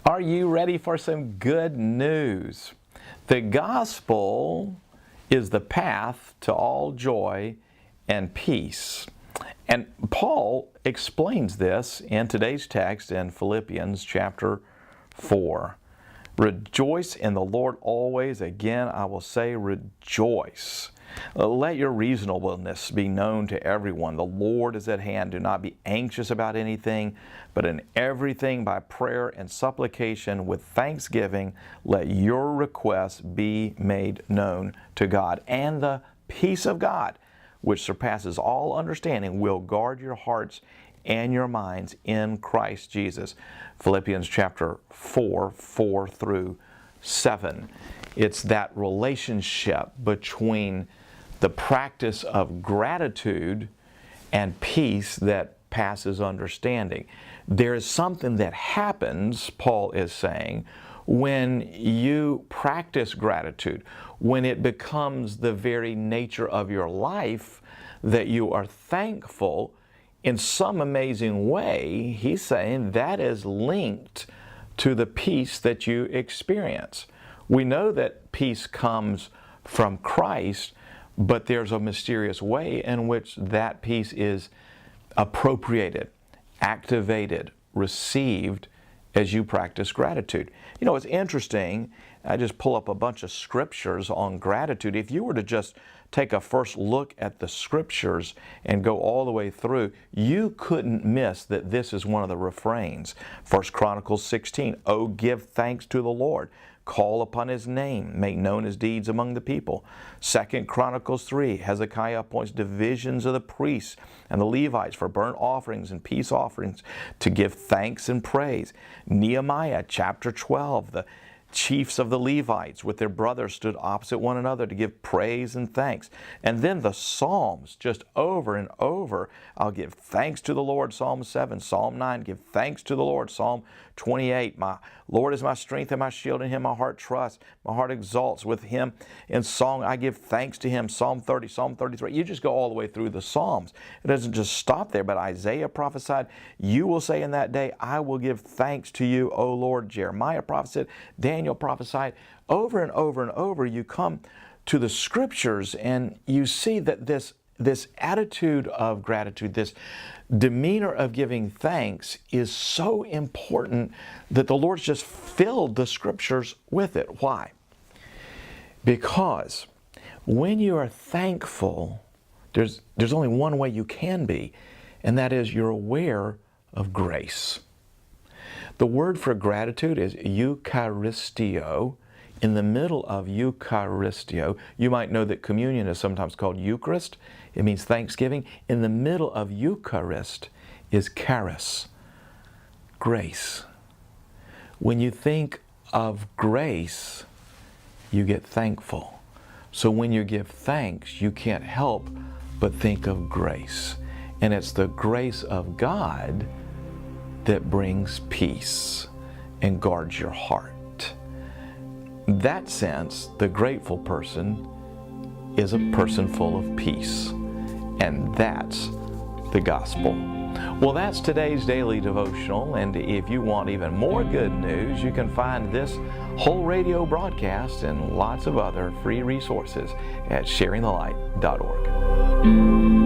Are you ready for some good news? The gospel is the path to all joy and peace. And Paul explains this in today's text in Philippians chapter 4. Rejoice in the Lord always. Again, I will say rejoice. Let your reasonableness be known to everyone. The Lord is at hand. Do not be anxious about anything, but in everything by prayer and supplication with thanksgiving, let your requests be made known to God. And the peace of God, which surpasses all understanding, will guard your hearts and your minds in Christ Jesus. Philippians chapter 4, 4 through 7. It's that relationship between the practice of gratitude and peace that passes understanding. There is something that happens, Paul is saying, when you practice gratitude, when it becomes the very nature of your life that you are thankful in some amazing way. He's saying that is linked to the peace that you experience. We know that peace comes from Christ, but there's a mysterious way in which that peace is appropriated, activated, received as you practice gratitude. You know, it's interesting. I just pull up a bunch of scriptures on gratitude. If you were to just take a first look at the scriptures and go all the way through, you couldn't miss that this is one of the refrains. 1 Chronicles 16, oh, give thanks to the Lord. Call upon His name, make known His deeds among the people. 2 Chronicles 3, Hezekiah appoints divisions of the priests and the Levites for burnt offerings and peace offerings to give thanks and praise. Nehemiah chapter 12, the chiefs of the Levites with their brothers stood opposite one another to give praise and thanks. And then the Psalms, just over and over. I'll give thanks to the Lord, Psalm 7. Psalm 9, give thanks to the Lord. Psalm 28, my Lord is my strength and my shield. In Him my heart trusts. My heart exalts with Him. In song I give thanks to Him. Psalm 30, Psalm 33. You just go all the way through the Psalms. It doesn't just stop there, but Isaiah prophesied, you will say in that day, I will give thanks to you, O Lord. Jeremiah prophesied, Daniel prophesied. Over and over and over, you come to the scriptures and you see that this attitude of gratitude, this demeanor of giving thanks is so important that the Lord's just filled the scriptures with it. Why? Because when you are thankful, there's only one way you can be, and that is you're aware of grace. The word for gratitude is Eucharistio. In the middle of Eucharistio, you might know that communion is sometimes called Eucharist. It means thanksgiving. In the middle of Eucharist is charis, grace. When you think of grace, you get thankful. So when you give thanks, you can't help but think of grace. And it's the grace of God that brings peace and guards your heart. In that sense, the grateful person is a person full of peace. And that's the gospel. Well, that's today's daily devotional. And if you want even more good news, you can find this whole radio broadcast and lots of other free resources at sharingthelight.org.